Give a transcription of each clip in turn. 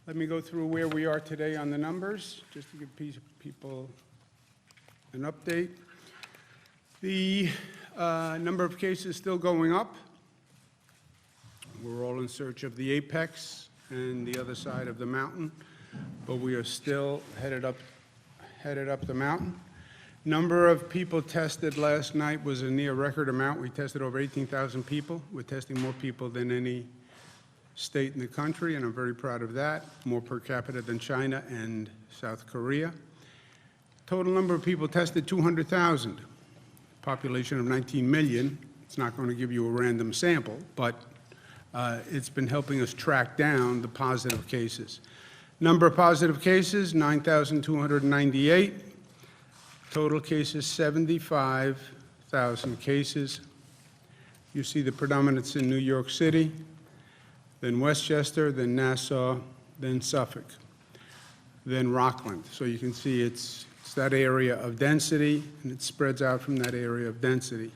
Let me go through where we are today on the numbers, just to give people an update. The number of cases still going up. We're all in search of the apex and the other side of the mountain, but we are still headed up the mountain. Number of people tested last night was a near record amount. We tested over 18,000 people. We're testing more people than any state in the country, and I'm very proud of that. More per capita than China and South Korea. Total number of people tested, 200,000. Population of 19 million. It's not going to give you a random sample, but it's been helping us track down the positive cases. Number of positive cases, 9,298. Total cases, 75,000 cases. You see the predominance in New York City, then Westchester, then Nassau, then Suffolk, then Rockland. So you can see it's that area of density, and it spreads out from that area of density.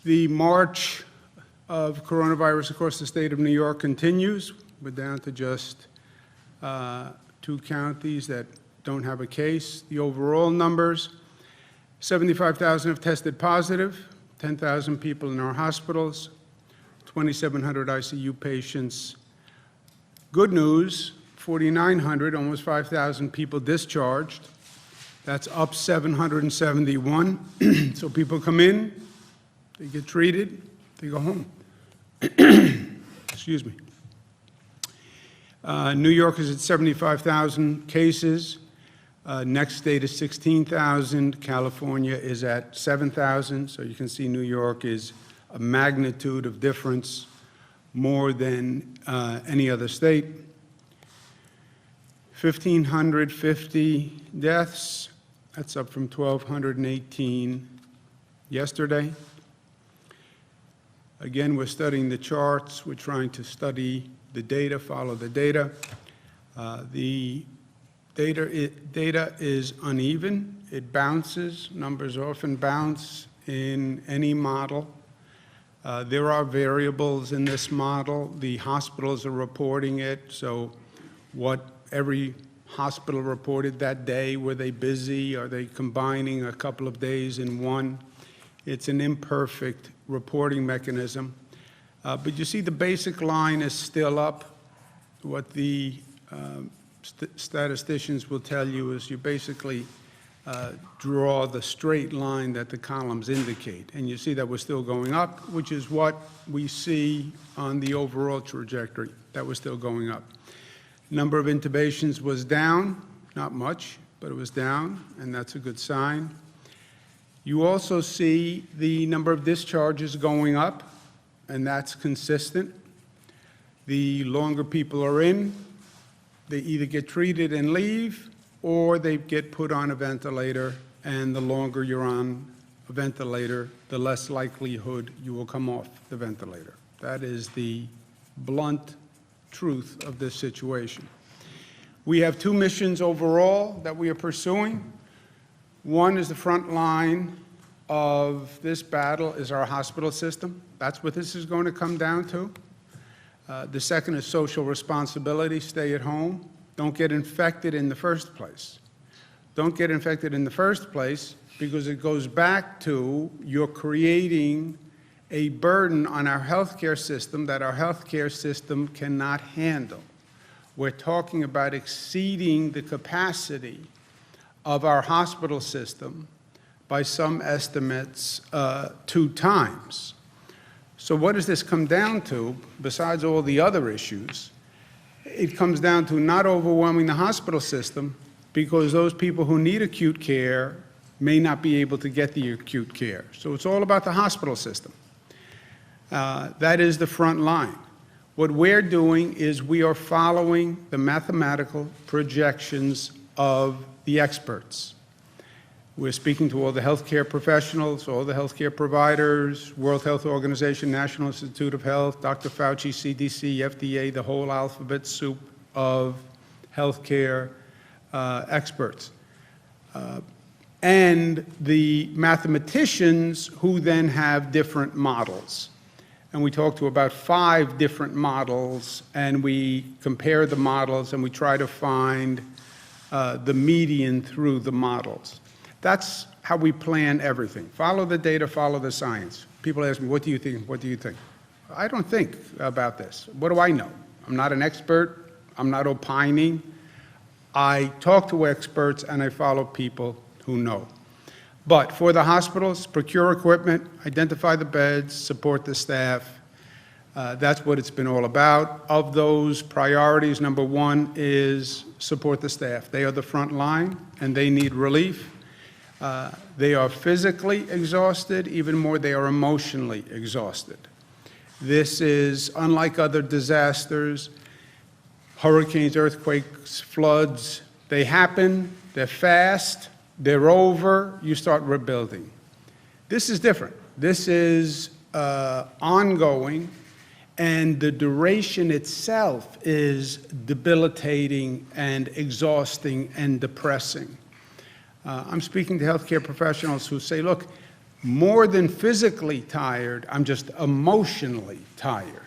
The march of coronavirus across the state of New York continues. We're down to just 2 counties that don't have a case. The overall numbers, 75,000 have tested positive, 10,000 people in our hospitals, 2,700 ICU patients. Good news, 4,900, almost 5,000 people discharged. That's up 771. So people come in, they get treated, they go home. Excuse me. New York is at 75,000 cases. Next state is 16,000. California is at 7,000. So you can see New York is a magnitude of difference more than any other state. 1,550 deaths. That's up from 1,218 yesterday. Again, we're studying the charts. We're trying to study the data, follow the data. The data is uneven. It bounces. Numbers often bounce in any model. There are variables in this model. The hospitals are reporting it. So what every hospital reported that day, were they busy? Are they combining a couple of days in one? It's an imperfect reporting mechanism. But you see the basic line is still up. What the statisticians will tell you is you basically draw the straight line that the columns indicate. And you see that we're still going up, which is what we see on the overall trajectory, that we're still going up. Number of intubations was down, not much, but it was down, and that's a good sign. You also see the number of discharges going up, and that's consistent. The longer people are in, they either get treated and leave, or they get put on a ventilator, and the longer you're on a ventilator, the less likelihood you will come off the ventilator. That is the blunt truth of this situation. We have 2 missions overall that we are pursuing. One is the front line of this battle is our hospital system. That's what this is going to come down to. The second is social responsibility, stay at home. Don't get infected in the first place. Don't get infected in the first place because it goes back to you're creating a burden on our healthcare system that our healthcare system cannot handle. We're talking about exceeding the capacity of our hospital system by some estimates 2 times. So what does this come down to, besides all the other issues? It comes down to not overwhelming the hospital system because those people who need acute care may not be able to get the acute care. So it's all about the hospital system. That is the front line. What we're doing is we are following the mathematical projections of the experts. We're speaking to all the healthcare professionals, all the healthcare providers, World Health Organization, National Institute of Health, Dr. Fauci, CDC, FDA, the whole alphabet soup of healthcare experts. And the mathematicians who then have different models. and we talk to about 5 different models, and we compare the models, and we try to find the median through the models. That's how we plan everything. Follow the data, follow the science. People ask me, what do you think? What do you think? I don't think about this. What do I know? I'm not an expert. I'm not opining. I talk to experts, and I follow people who know. But for the hospitals, procure equipment, identify the beds, support the staff. That's what it's been all about. Of those priorities, number 1 is support the staff. They are the front line, and they need relief. They are physically exhausted. Even more, they are emotionally exhausted. This is unlike other disasters, hurricanes, earthquakes, floods. They happen, they're fast, they're over, you start rebuilding. This is different. This is ongoing, and the duration itself is debilitating and exhausting and depressing. I'm speaking to healthcare professionals who say, look, more than physically tired, I'm just emotionally tired.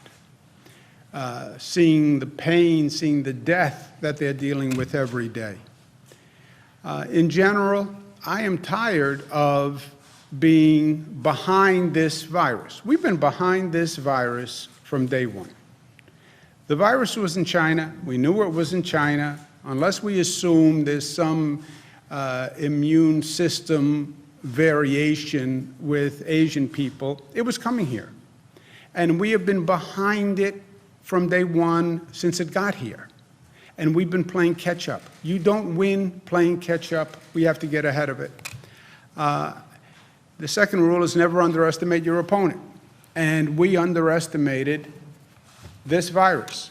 Seeing the pain, seeing the death that they're dealing with every day. In general, I am tired of being behind this virus. We've been behind this virus from day 1. The virus was in China. We knew it was in China. Unless we assume there's some immune system variation with Asian people, it was coming here. And we have been behind it from day 1 since it got here. And we've been playing catch up. You don't win playing catch up. We have to get ahead of it. The second rule is never underestimate your opponent. And we underestimated this virus.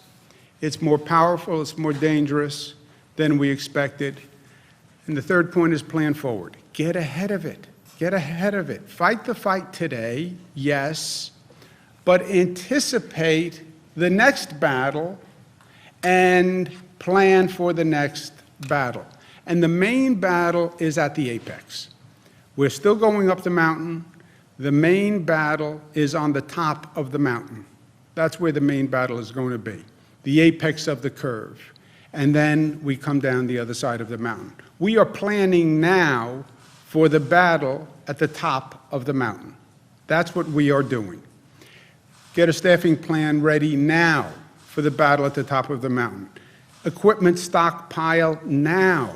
It's more powerful, it's more dangerous than we expected. And the third point is plan forward. Get ahead of it. Get ahead of it. Fight the fight today, yes, but anticipate the next battle and plan for the next battle. And the main battle is at the apex. We're still going up the mountain. The main battle is on the top of the mountain. That's where the main battle is going to be, the apex of the curve. And then we come down the other side of the mountain. We are planning now for the battle at the top of the mountain. That's what we are doing. Get a staffing plan ready now for the battle at the top of the mountain. Equipment stockpile now.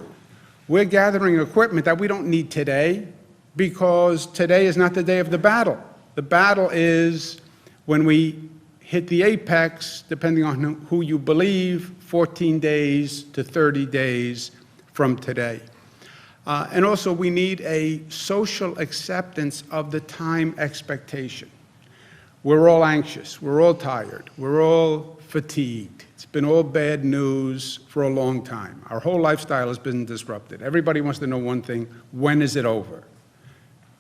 We're gathering equipment that we don't need today because today is not the day of the battle. The battle is when we hit the apex, depending on who you believe, 14 days to 30 days from today. And also, we need a social acceptance of the time expectation. We're all anxious. We're all tired. We're all fatigued. It's been all bad news for a long time. Our whole lifestyle has been disrupted. Everybody wants to know one thing: when is it over?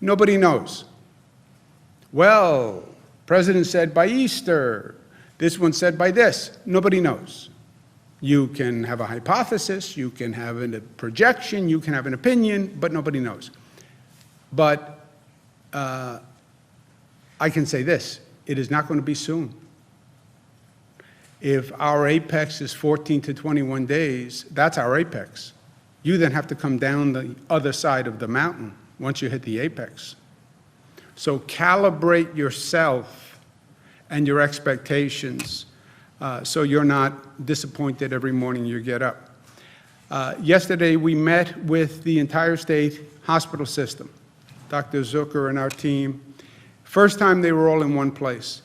Nobody knows. Well, President said by Easter. This one said by this. Nobody knows. You can have a hypothesis, you can have a projection, you can have an opinion, but nobody knows. But I can say this: it is not going to be soon. If our apex is 14 to 21 days, that's our apex. You then have to come down the other side of the mountain once you hit the apex. So calibrate yourself and your expectations so you're not disappointed every morning you get up. Yesterday, we met with the entire state hospital system, Dr. Zucker and our team. First time they were all in one place.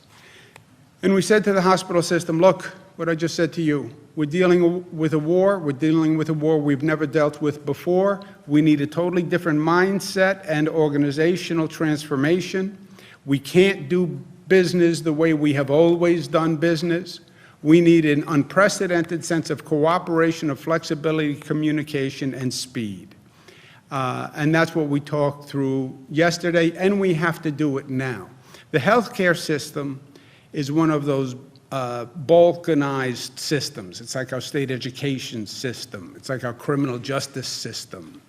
And we said to the hospital system, look, what I just said to you, we're dealing with a war. We're dealing with a war we've never dealt with before. We need a totally different mindset and organizational transformation. We can't do business the way we have always done business. We need an unprecedented sense of cooperation, of flexibility, communication, and speed. And that's what we talked through yesterday, and we have to do it now. The healthcare system is one of those balkanized systems. It's like our state education system. It's like our criminal justice system.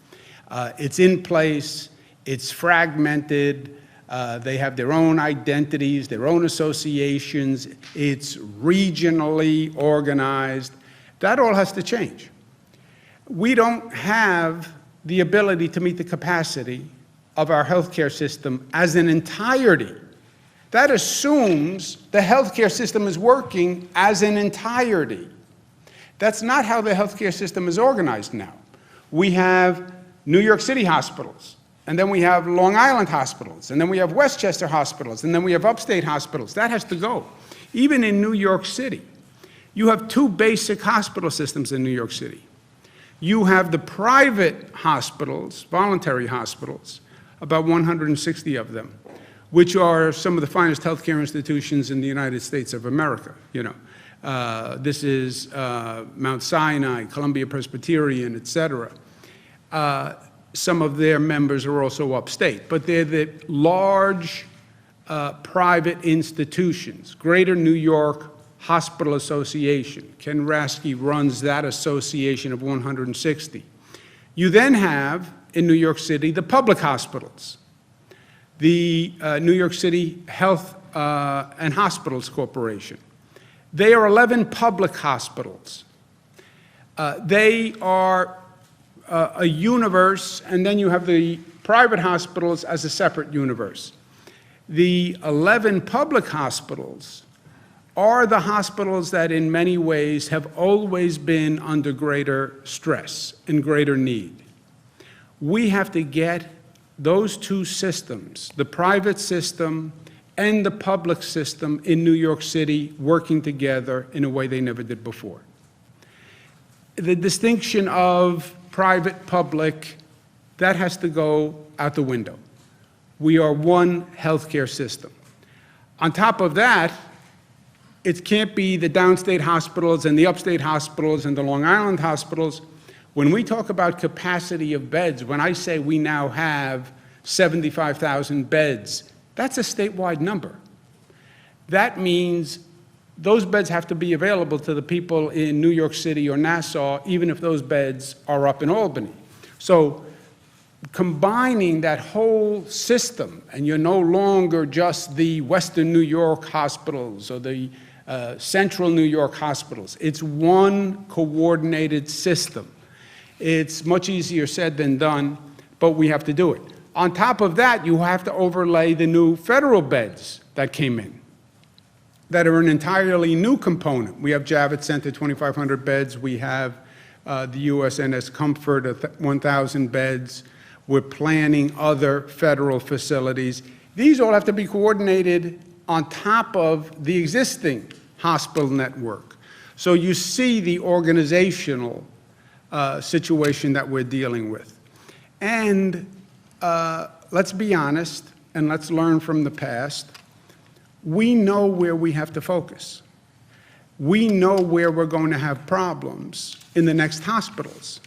It's in place. It's fragmented. They have their own identities, their own associations. It's regionally organized. That all has to change. We don't have the ability to meet the capacity of our healthcare system as an entirety. That assumes the healthcare system is working as an entirety. That's not how the healthcare system is organized now. We have New York City hospitals, and then we have Long Island hospitals, and then we have Westchester hospitals, and then we have upstate hospitals. That has to go. Even in New York City, you have two basic hospital systems in New York City. You have the private hospitals, voluntary hospitals, about 160 of them, which are some of the finest healthcare institutions in the United States of America. This is Mount Sinai, Columbia Presbyterian, et cetera. Some of their members are also upstate, but they're the large private institutions. Greater New York Hospital Association. Ken Rasky runs that association of 160. You then have, in New York City, the public hospitals. The New York City Health and Hospitals Corporation. They are 11 public hospitals. They are a universe, and then you have the private hospitals as a separate universe. The 11 public hospitals are the hospitals that in many ways have always been under greater stress and greater need. We have to get those two systems, the private system and the public system in New York City, working together in a way they never did before. The distinction of private, public, that has to go out the window. We are one healthcare system. On top of that, it can't be the downstate hospitals and the upstate hospitals and the Long Island hospitals. When we talk about capacity of beds, when I say we now have 75,000 beds, that's a statewide number. That means those beds have to be available to the people in New York City or Nassau, even if those beds are up in Albany. So combining that whole system, and you're no longer just the Western New York hospitals or the Central New York hospitals. It's one coordinated system. It's much easier said than done, but we have to do it. On top of that, you have to overlay the new federal beds that came in, that are an entirely new component. We have Javits Center, 2,500 beds. We have the USNS Comfort, 1,000 beds. We're planning other federal facilities. These all have to be coordinated on top of the existing hospital network. So you see the organizational situation that we're dealing with. And let's be honest, and let's learn from the past. We know where we have to focus. We know where we're going to have problems in the next hospitals,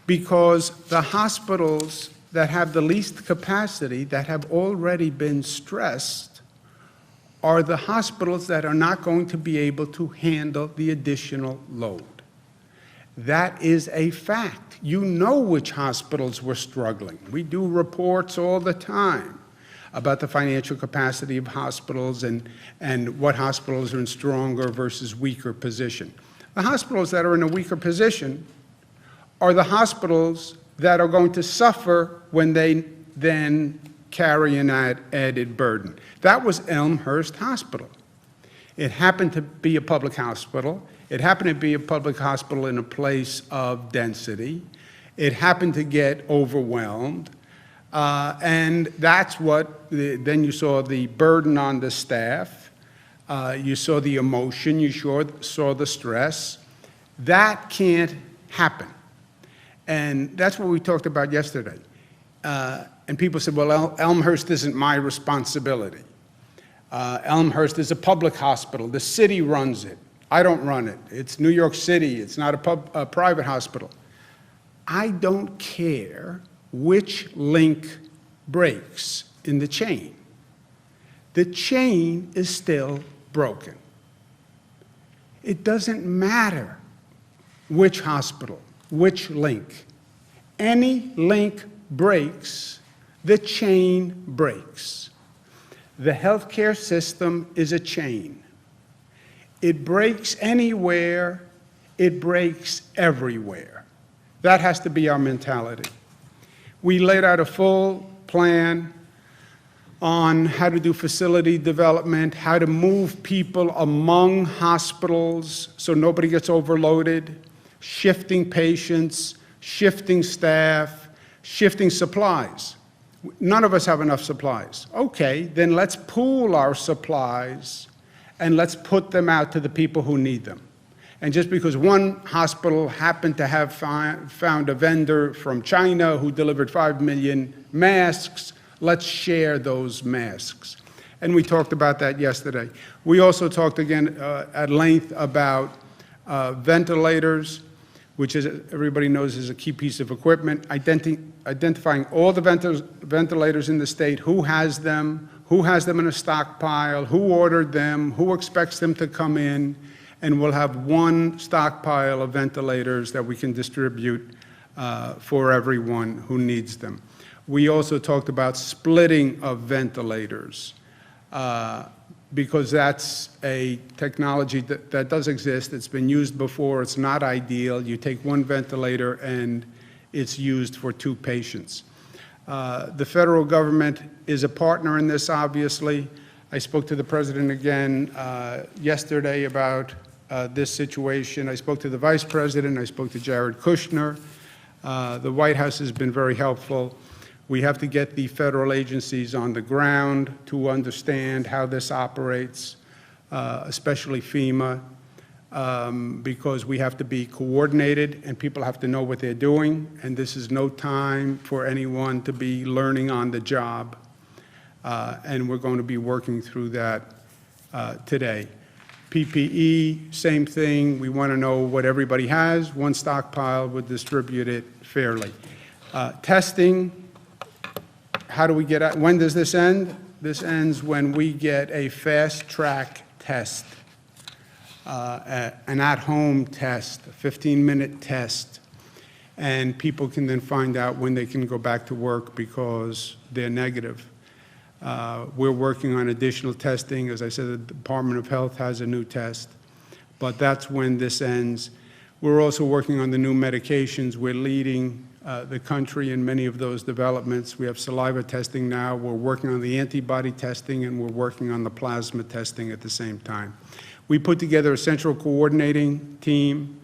because the hospitals that have the least capacity, that have already been stressed, are the hospitals that are not going to be able to handle the additional load. That is a fact. You know which hospitals were struggling. We do reports all the time about the financial capacity of hospitals and what hospitals are in stronger versus weaker position. The hospitals that are in a weaker position are the hospitals that are going to suffer when they then carry an added burden. That was Elmhurst Hospital. It happened to be a public hospital. It happened to be a public hospital in a place of density. It happened to get overwhelmed. And that's what, then you saw the burden on the staff. You saw the emotion. You saw the stress. That can't happen. And that's what we talked about yesterday. And people said, well, Elmhurst isn't my responsibility. Elmhurst is a public hospital. The city runs it. I don't run it. It's New York City. It's not a private hospital. I don't care which link breaks in the chain. The chain is still broken. It doesn't matter which hospital, which link. Any link breaks, the chain breaks. The healthcare system is a chain. It breaks anywhere, it breaks everywhere. That has to be our mentality. We laid out a full plan on how to do facility development, how to move people among hospitals so nobody gets overloaded, shifting patients, shifting staff, shifting supplies. None of us have enough supplies. Okay, then let's pool our supplies and let's put them out to the people who need them. And just because one hospital happened to have found a vendor from China who delivered 5 million masks, let's share those masks. And we talked about that yesterday. We also talked again at length about ventilators, which is, everybody knows, is a key piece of equipment, identifying all the ventilators in the state, who has them in a stockpile, who ordered them, who expects them to come in, and we'll have one stockpile of ventilators that we can distribute for everyone who needs them. We also talked about splitting of ventilators because that's a technology that does exist. It's been used before. It's not ideal. You take one ventilator and it's used for 2 patients. The federal government is a partner in this, obviously. I spoke to the president again yesterday about this situation. I spoke to the vice president. I spoke to Jared Kushner. The White House has been very helpful. We have to get the federal agencies on the ground to understand how this operates, especially FEMA, because we have to be coordinated and people have to know what they're doing, and this is no time for anyone to be learning on the job, and we're going to be working through that today. PPE, same thing. We want to know what everybody has. One stockpile, we'll distribute it fairly. Testing, how do we get out? When does this end? This ends when we get a fast-track test, an at-home test, a 15-minute test, and people can then find out when they can go back to work because they're negative. We're working on additional testing. As I said, the Department of Health has a new test, but that's when this ends. We're also working on the new medications. We're leading the country in many of those developments. We have saliva testing now. We're working on the antibody testing, and we're working on the plasma testing at the same time. We put together a central coordinating team.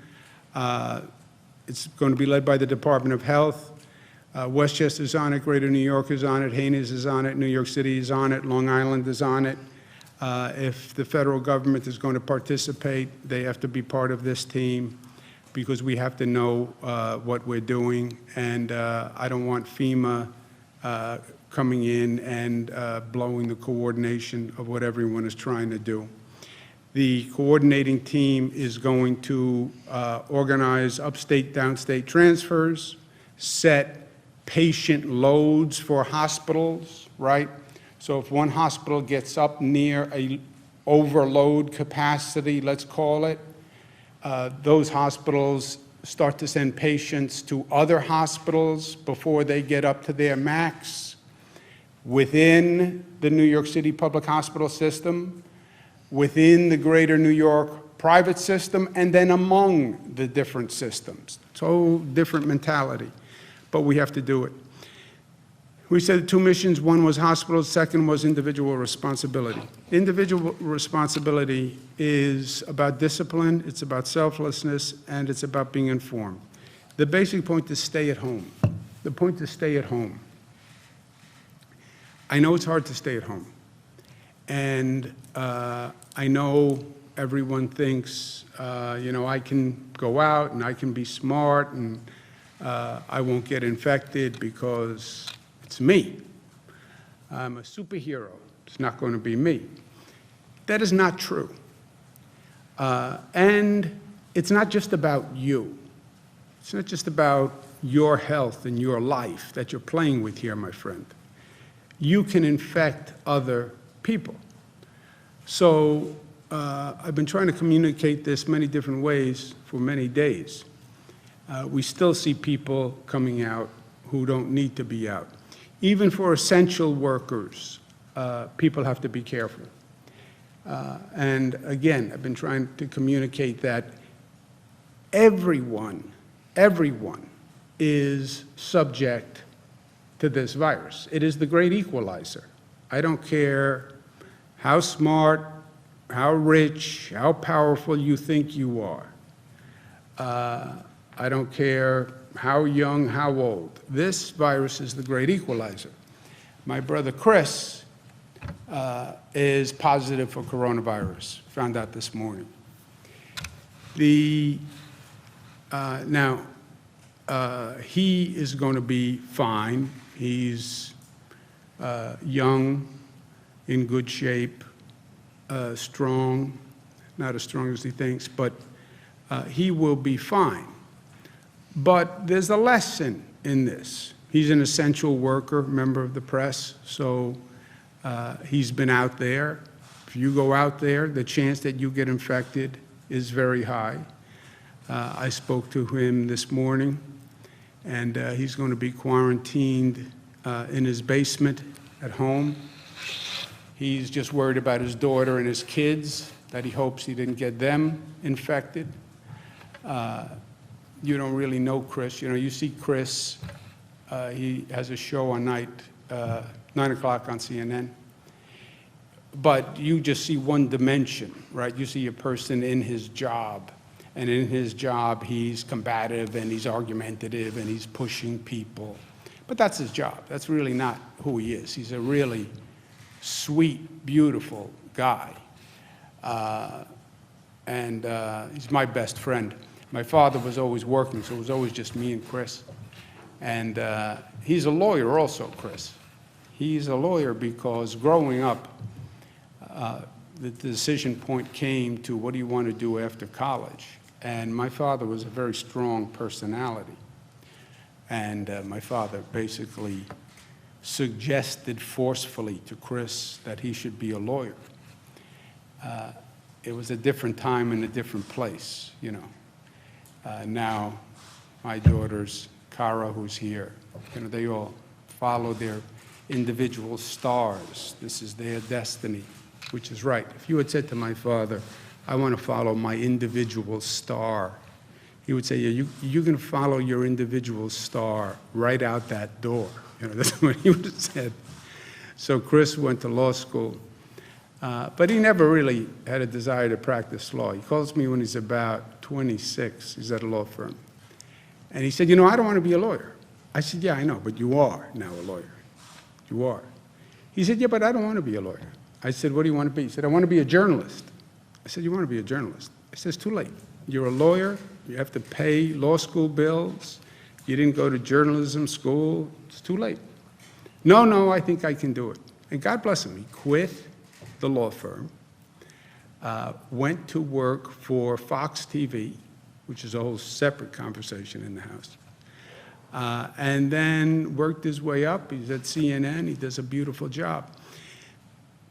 It's going to be led by the Department of Health. Westchester's on it, Greater New York is on it, Haines is on it, New York City is on it, Long Island is on it. If the federal government is going to participate, they have to be part of this team because we have to know what we're doing, and I don't want FEMA coming in and blowing the coordination of what everyone is trying to do. The coordinating team is going to organize upstate, downstate transfers, set patient loads for hospitals, right? So if one hospital gets up near a overload capacity, let's call it, those hospitals start to send patients to other hospitals before they get up to their max within the New York City public hospital system, within the Greater New York private system, and then among the different systems. It's a whole different mentality, but we have to do it. We said 2 missions. One was hospitals, second was individual responsibility. Individual responsibility is about discipline, it's about selflessness, and it's about being informed. The basic point is stay at home. The point is stay at home. I know it's hard to stay at home. And I know everyone thinks, you know, I can go out and I can be smart and I won't get infected because it's me. I'm a superhero. It's not going to be me. That is not true. And it's not just about you. It's not just about your health and your life that you're playing with here, my friend. You can infect other people. So I've been trying to communicate this many different ways for many days. We still see people coming out who don't need to be out. Even for essential workers, people have to be careful. And again, I've been trying to communicate that everyone is subject to this virus. It is the great equalizer. I don't care how smart, how rich, how powerful you think you are. I don't care how young, how old. This virus is the great equalizer. My brother Chris is positive for coronavirus, found out this morning. Now, he is going to be fine. He's young, in good shape, strong, not as strong as he thinks, but he will be fine. But there's a lesson in this. He's an essential worker, member of the press, so he's been out there. If you go out there, the chance that you get infected is very high. I spoke to him this morning, and he's going to be quarantined in his basement at home. He's just worried about his daughter and his kids, that he hopes he didn't get them infected. You don't really know Chris. You know, you see Chris, he has a show on 9 o'clock on CNN. But you just see one dimension, right? You see a person in his job. And in his job, he's combative and he's argumentative and he's pushing people. But that's his job. That's really not who he is. He's a really sweet, beautiful guy. And he's my best friend. My father was always working, so it was always just me and Chris. And he's a lawyer also, Chris. He's a lawyer because growing up, the decision point came to what do you want to do after college? And my father was a very strong personality. And my father basically suggested forcefully to Chris that he should be a lawyer. It was a different time and a different place, you know. Now, my daughters, Cara, who's here, you know, they all follow their individual stars. This is their destiny, which is right. If you had said to my father, I want to follow my individual star, he would say, yeah, you're going to follow your individual star right out that door. You know, that's what he would have said. So Chris went to law school, but he never really had a desire to practice law. He calls me when he's about 26. He's at a law firm. And he said, you know, I don't want to be a lawyer. I said, yeah, I know, but you are now a lawyer. You are. He said, yeah, but I don't want to be a lawyer. I said, what do you want to be? He said, I want to be a journalist. I said, you want to be a journalist? I said, it's too late. You're a lawyer. You have to pay law school bills. You didn't go to journalism school. It's too late. No, I think I can do it. And God bless him. He quit the law firm, went to work for Fox TV, which is a whole separate conversation in the House, and then worked his way up. He's at CNN. He does a beautiful job.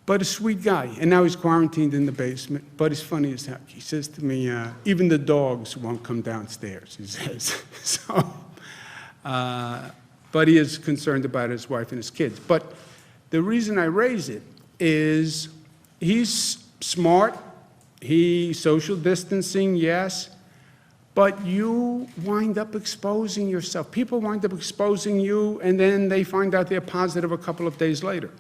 But a sweet guy. And now he's quarantined in the basement. But he's funny as heck. He says to me, even the dogs won't come downstairs, he says. So, but he is concerned about his wife and his kids. But the reason I raise it is he's smart. He's social distancing, yes. But you wind up exposing yourself. People wind up exposing you, and then they find out they're positive a couple of days later.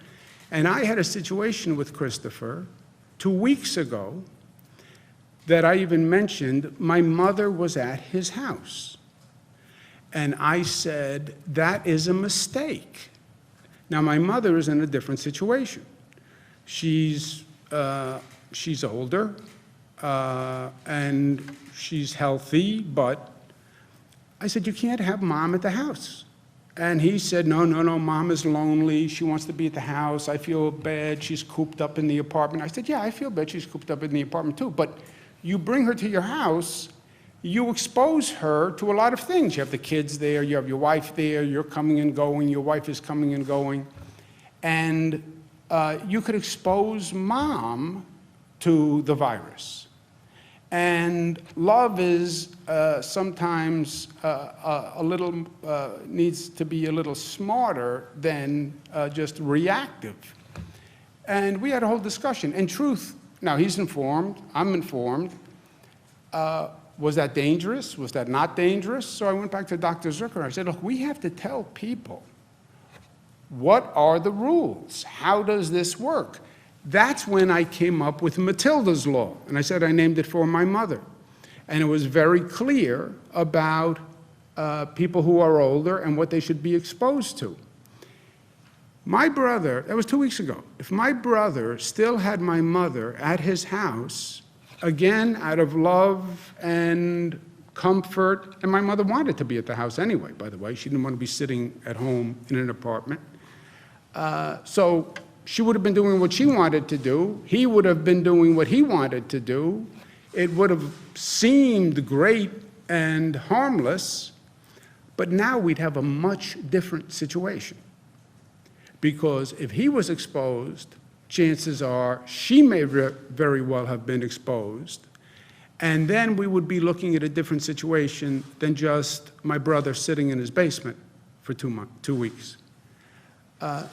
And I had a situation with Christopher 2 weeks ago that I even mentioned. My mother was at his house. And I said, that is a mistake. Now, my mother is in a different situation. She's older, and she's healthy, but I said, you can't have mom at the house. And he said, no, mom is lonely. She wants to be at the house. I feel bad. She's cooped up in the apartment. I said, yeah, I feel bad she's cooped up in the apartment too. But you bring her to your house, you expose her to a lot of things. You have the kids there. You have your wife there. You're coming and going. Your wife is coming and going. And you could expose mom to the virus. And love is sometimes a little, needs to be a little smarter than just reactive. And we had a whole discussion. And truth, now he's informed, I'm informed. Was that dangerous? Was that not dangerous? So I went back to Dr. Zucker. I said, look, we have to tell people, what are the rules? How does this work? That's when I came up with Matilda's Law. And I said I named it for my mother. And it was very clear about people who are older and what they should be exposed to. My brother, that was 2 weeks ago, if my brother still had my mother at his house, again, out of love and comfort, and my mother wanted to be at the house anyway, by the way. She didn't want to be sitting at home in an apartment. So she would have been doing what she wanted to do. He would have been doing what he wanted to do. It would have seemed great and harmless, but now we'd have a much different situation. Because if he was exposed, chances are she may very well have been exposed, and then we would be looking at a different situation than just my brother sitting in his basement for 2 weeks.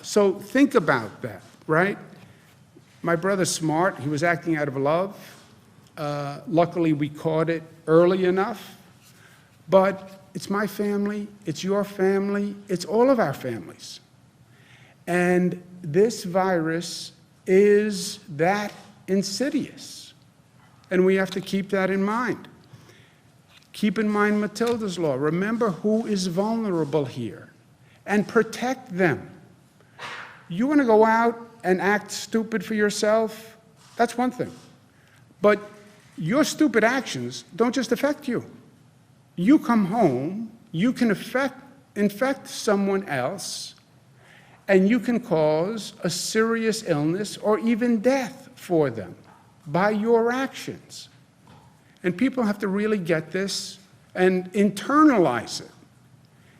So think about that, right? My brother's smart. He was acting out of love. Luckily, we caught it early enough. But it's my family. It's your family. It's all of our families. And this virus is that insidious. And we have to keep that in mind. Keep in mind Matilda's Law. Remember who is vulnerable here and protect them. You want to go out and act stupid for yourself? That's one thing. But your stupid actions don't just affect you. You come home, you can infect someone else, and you can cause a serious illness or even death for them by your actions. And people have to really get this and internalize it,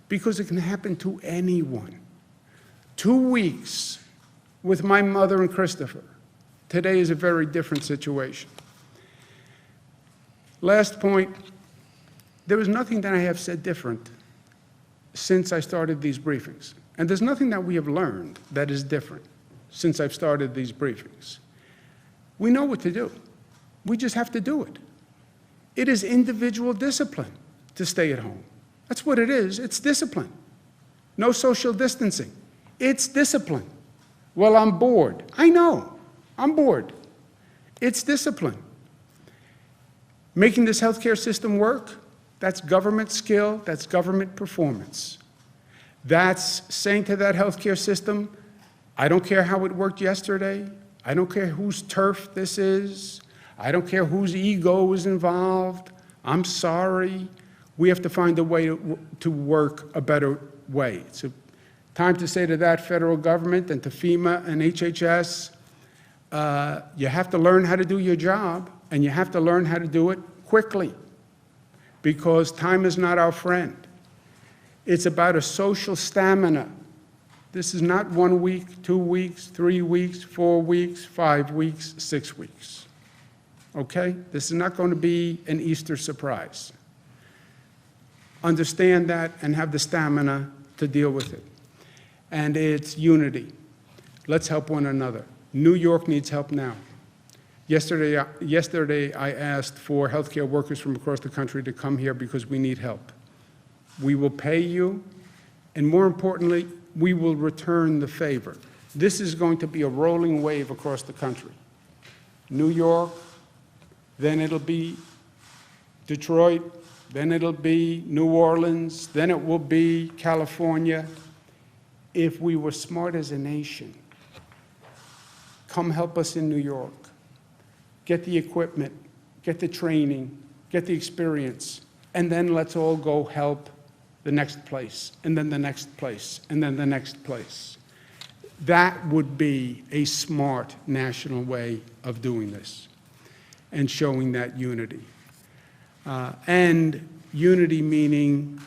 because it can happen to anyone. 2 weeks with my mother and Christopher. Today is a very different situation. Last point, there is nothing that I have said different since I started these briefings. And there's nothing that we have learned that is different since I've started these briefings. We know what to do. We just have to do it. It is individual discipline to stay at home. That's what it is. It's discipline. No social distancing. It's discipline. Well, I'm bored. I know. I'm bored. It's discipline. Making this healthcare system work, that's government skill, that's government performance. That's saying to that healthcare system, I don't care how it worked yesterday. I don't care whose turf this is. I don't care whose ego is involved. I'm sorry. We have to find a way to work a better way. It's time to say to that federal government and to FEMA and HHS, you have to learn how to do your job, and you have to learn how to do it quickly, because time is not our friend. It's about a social stamina. This is not 1 week, 2 weeks, 3 weeks, 4 weeks, 5 weeks, 6 weeks. Okay? This is not going to be an Easter surprise. Understand that and have the stamina to deal with it. And it's unity. Let's help one another. New York needs help now. Yesterday, I asked for healthcare workers from across the country to come here because we need help. We will pay you, and more importantly, we will return the favor. This is going to be a rolling wave across the country. New York, then it'll be Detroit, then it'll be New Orleans, then it will be California. If we were smart as a nation, come help us in New York. Get the equipment, get the training, get the experience, and then let's all go help the next place, and then the next place, and then the next place. That would be a smart national way of doing this and showing that unity. And unity meaning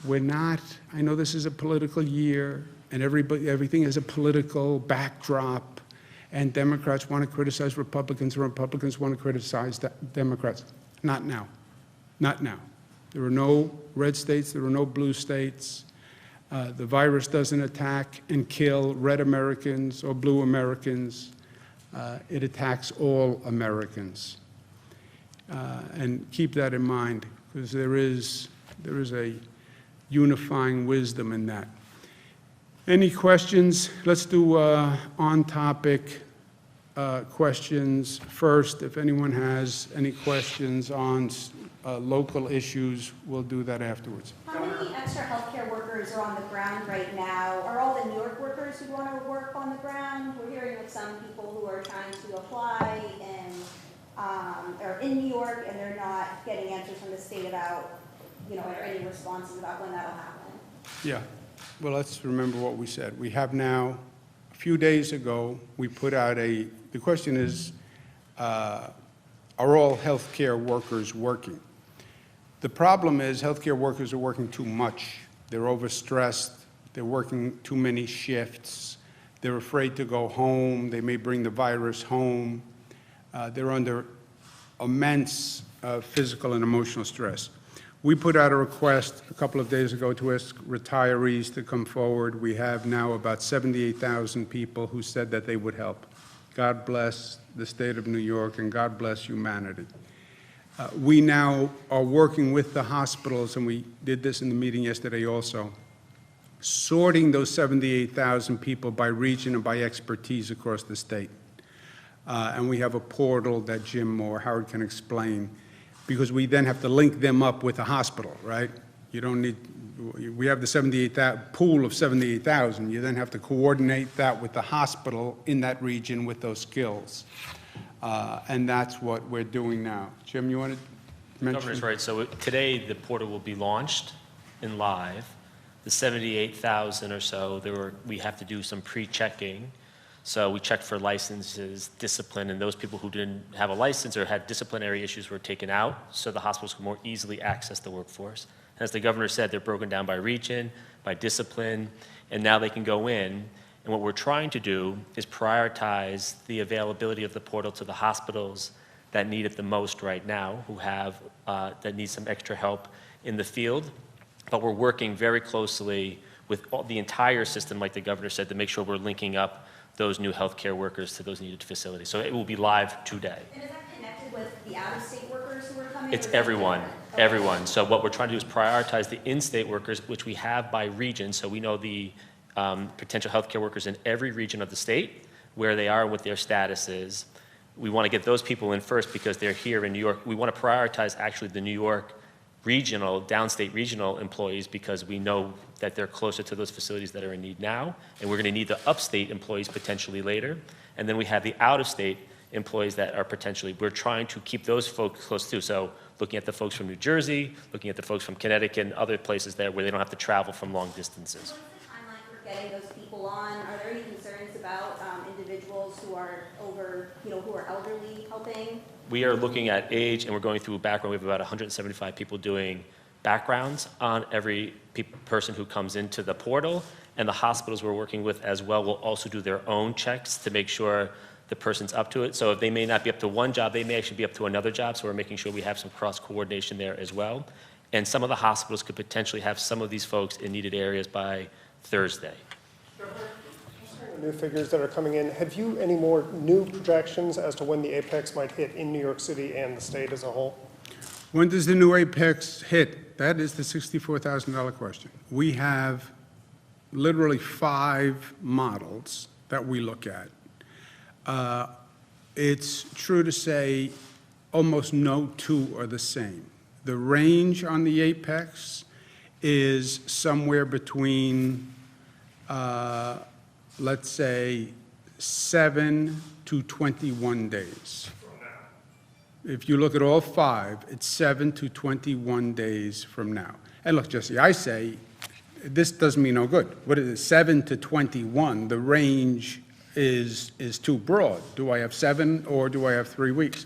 we're not, I know this is a political year, and everything is a political backdrop, and Democrats want to criticize Republicans, and Republicans want to criticize Democrats. Not now. Not now. There are no red states. There are no blue states. The virus doesn't attack and kill red Americans or blue Americans. It attacks all Americans. And keep that in mind, because there is a unifying wisdom in that. Any questions? Let's do on-topic questions first. If anyone has any questions on local issues, we'll do that afterwards. How many extra healthcare workers are on the ground right now? Are all the New York workers who want to work on the ground? We're hearing of some people who are trying to apply and are in New York and they're not getting answers from the state about, or any responses about when that'll happen. Yeah. Well, let's remember what we said. We have now, a few days ago, we put out the question is, are all healthcare workers working? The problem is healthcare workers are working too much. They're overstressed. They're working too many shifts. They're afraid to go home. They may bring the virus home. They're under immense physical and emotional stress. We put out a request a couple of days ago to ask retirees to come forward. We have now about 78,000 people who said that they would help. God bless the state of New York, and God bless humanity. We now are working with the hospitals, and we did this in the meeting yesterday also, sorting those 78,000 people by region and by expertise across the state. And we have a portal that Jim or Howard can explain, because we then have to link them up with the hospital, right? You don't need, we have the 78,000 pool of 78,000. You then have to coordinate that with the hospital in that region with those skills. And that's what we're doing now. Jim, you want to mention? The Governor's right. So today the portal will be launched and live. The 78,000 or so, we have to do some pre-checking. So we checked for licenses, discipline, and those people who didn't have a license or had disciplinary issues were taken out, so the hospitals could more easily access the workforce. And as the governor said, they're broken down by region, by discipline, and now they can go in. And what we're trying to do is prioritize the availability of the portal to the hospitals that need it the most right now, who have, that need some extra help in the field. But we're working very closely with the entire system, like the governor said, to make sure we're linking up those new healthcare workers to those needed facilities. So it will be live today. And is that connected with the out-of-state workers who are coming? It's everyone, everyone. So what we're trying to do is prioritize the in-state workers, which we have by region. So we know the potential healthcare workers in every region of the state, where they are and what their status is. We want to get those people in first because they're here in New York. We want to prioritize actually the New York regional, downstate regional employees, because we know that they're closer to those facilities that are in need now, and we're going to need the upstate employees potentially later. And then we have the out-of-state employees that are potentially, we're trying to keep those folks close too. So looking at the folks from New Jersey, looking at the folks from Connecticut and other places there where they don't have to travel from long distances. What's the timeline for getting those people on? Are there any concerns about individuals who are over, who are elderly helping? We are looking at age, and we're going through a background. We have about 175 people doing backgrounds on every person who comes into the portal, and the hospitals we're working with as well will also do their own checks to make sure the person's up to it. So if they may not be up to one job, they may actually be up to another job, so we're making sure we have some cross-coordination there as well. And some of the hospitals could potentially have some of these folks in needed areas by Thursday. New figures that are coming in. Have you any more new projections as to when the apex might hit in New York City and the state as a whole? When does the new apex hit? That is the $64,000 question. We have literally 5 models that we look at. It's true to say almost no two are the same. The range on the apex is somewhere between, let's say, 7 to 21 days. If you look at all 5, it's 7 to 21 days from now. And look, Jesse, I say, this does me no good. What is it, 7 to 21? The range is too broad. Do I have 7 or do I have 3 weeks?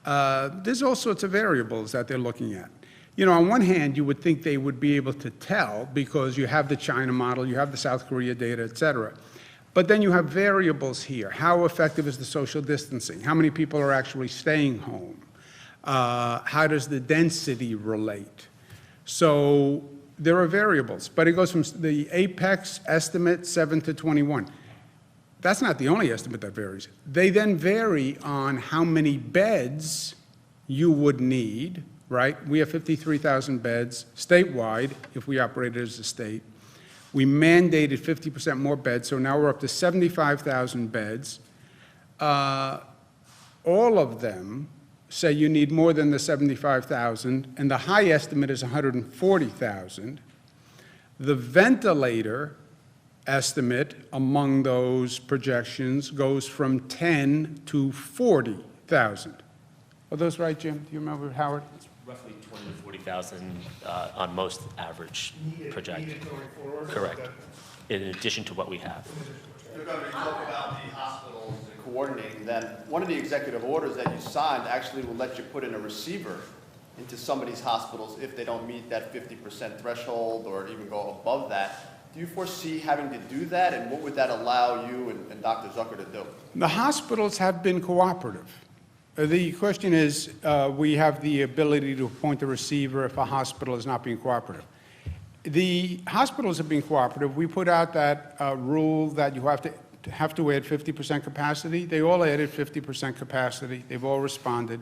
There's all sorts of variables that they're looking at. On one hand, you would think they would be able to tell because you have the China model, you have the South Korea data, et cetera. But then you have variables here. How effective is the social distancing? How many people are actually staying home? How does the density relate? So there are variables, but it goes from the apex estimate 7 to 21. That's not the only estimate that varies. They then vary on how many beds you would need, right? We have 53,000 beds statewide if we operated as a state. We mandated 50% more beds, so now we're up to 75,000 beds. All of them say you need more than the 75,000, and the high estimate is 140,000. The ventilator estimate among those projections goes from 10 to 40,000. Are those right, Jim? Do you remember, Howard? It's roughly 20 to 40,000 on most average project. Correct. In addition to what we have. You're going to talk about the hospitals and coordinating them. One of the executive orders that you signed actually will let you put in a receiver into some of these hospitals if they don't meet that 50% threshold or even go above that. Do you foresee having to do that, and what would that allow you and Dr. Zucker to do? The hospitals have been cooperative. The question is, we have the ability to appoint a receiver if a hospital is not being cooperative. The hospitals have been cooperative. We put out that rule that you have to add 50% capacity. They all added 50% capacity. They've all responded.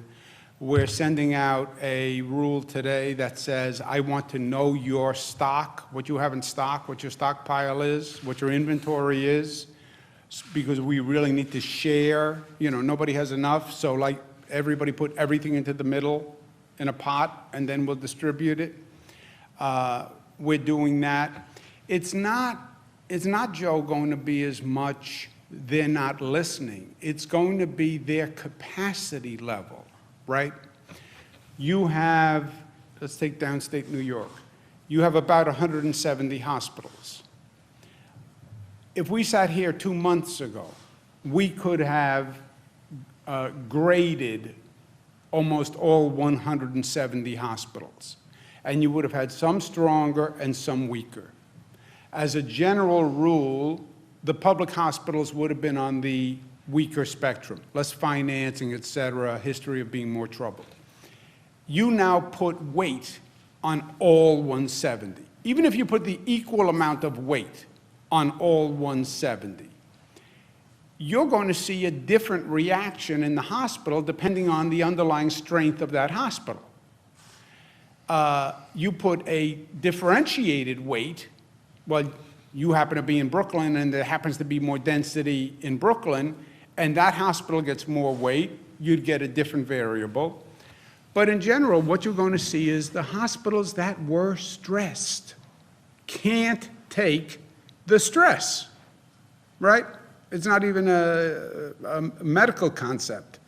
We're sending out a rule today that says, I want to know your stock, what you have in stock, what your stockpile is, what your inventory is, because we really need to share. You know, nobody has enough, so like everybody put everything into the middle in a pot, and then we'll distribute it. We're doing that. It's not, Joe, going to be as much they're not listening. It's going to be their capacity level, right? You have, let's take downstate New York. You have about 170 hospitals. If we sat here 2 months ago, we could have graded almost all 170 hospitals. And you would have had some stronger and some weaker. As a general rule, the public hospitals would have been on the weaker spectrum, less financing, et cetera, history of being more troubled. You now put weight on all 170. Even if you put the equal amount of weight on all 170, you're going to see a different reaction in the hospital depending on the underlying strength of that hospital. You put a differentiated weight, well, you happen to be in Brooklyn and there happens to be more density in Brooklyn, and that hospital gets more weight, you'd get a different variable. But in general, what you're going to see is the hospitals that were stressed can't take the stress, right? It's not even a medical concept.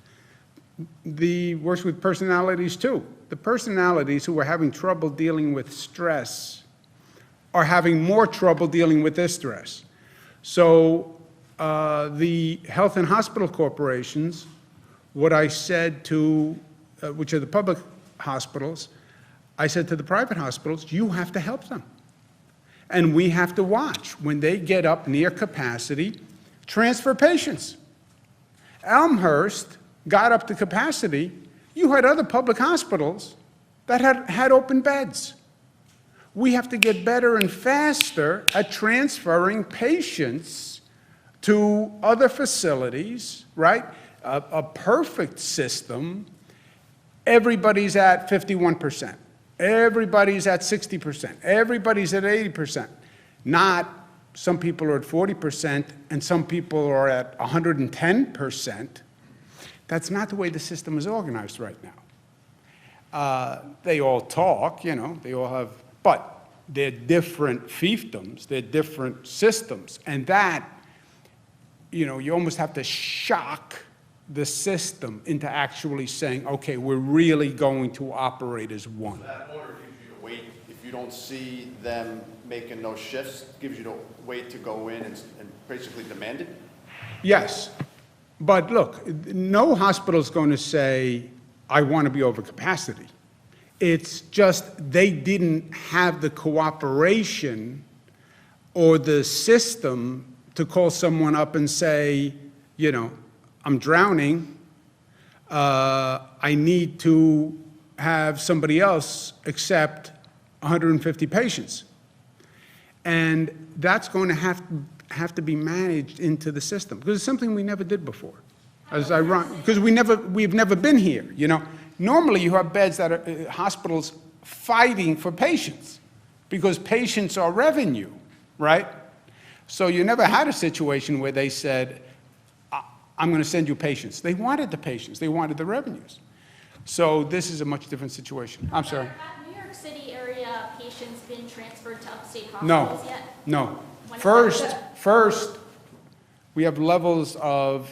The works with personalities too. The personalities who are having trouble dealing with stress are having more trouble dealing with this stress. So the health and hospital corporations, what I said to, which are the public hospitals, I said to the private hospitals, you have to help them. And we have to watch when they get up near capacity, transfer patients. Elmhurst got up to capacity. You had other public hospitals that had open beds. We have to get better and faster at transferring patients to other facilities, right? A perfect system, everybody's at 51%. Everybody's at 60%. Everybody's at 80%. Not some people are at 40% and some people are at 110%. That's not the way the system is organized right now. They all talk, you know, they all have, but they're different fiefdoms, they're different systems. And that, you know, you almost have to shock the system into actually saying, okay, we're really going to operate as one. That order gives you the weight. If you don't see them making those shifts, gives you the weight to go in and basically demand it? Yes. But look, no hospital is going to say, I want to be over capacity. It's just they didn't have the cooperation or the system to call someone up and say, you know, I'm drowning. I need to have somebody else accept 150 patients. And that's going to have to be managed into the system, because it's something we never did before. Because we've never been here, you know. Normally you have beds that are hospitals fighting for patients, because patients are revenue, right? So you never had a situation where they said, I'm going to send you patients. They wanted the patients. They wanted the revenues. So this is a much different situation. I'm sorry. Have New York City area patients been transferred to upstate No, hospitals yet? no. When is that? First, we have levels of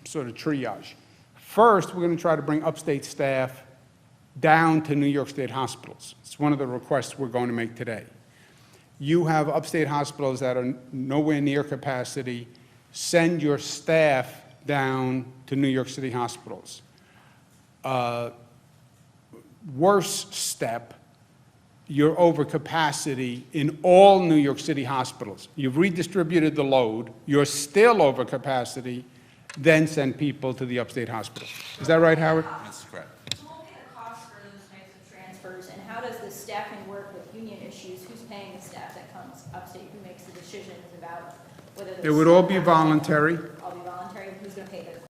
sort of triage. First, we're going to try to bring upstate staff down to New York State hospitals. It's one of the requests we're going to make today. You have upstate hospitals that are nowhere near capacity. Send your staff down to New York City hospitals. Worst step, you're over capacity in all New York City hospitals. You've redistributed the load, you're still over capacity, then send people to the upstate hospitals. Is that right, Howard? That's correct. Who will pay the cost for those types of transfers, and how does the staffing work with union issues? Who's paying the staff that comes upstate? Who makes the decisions about whether those It would all be staff- voluntary. All be voluntary, who's gonna pay the?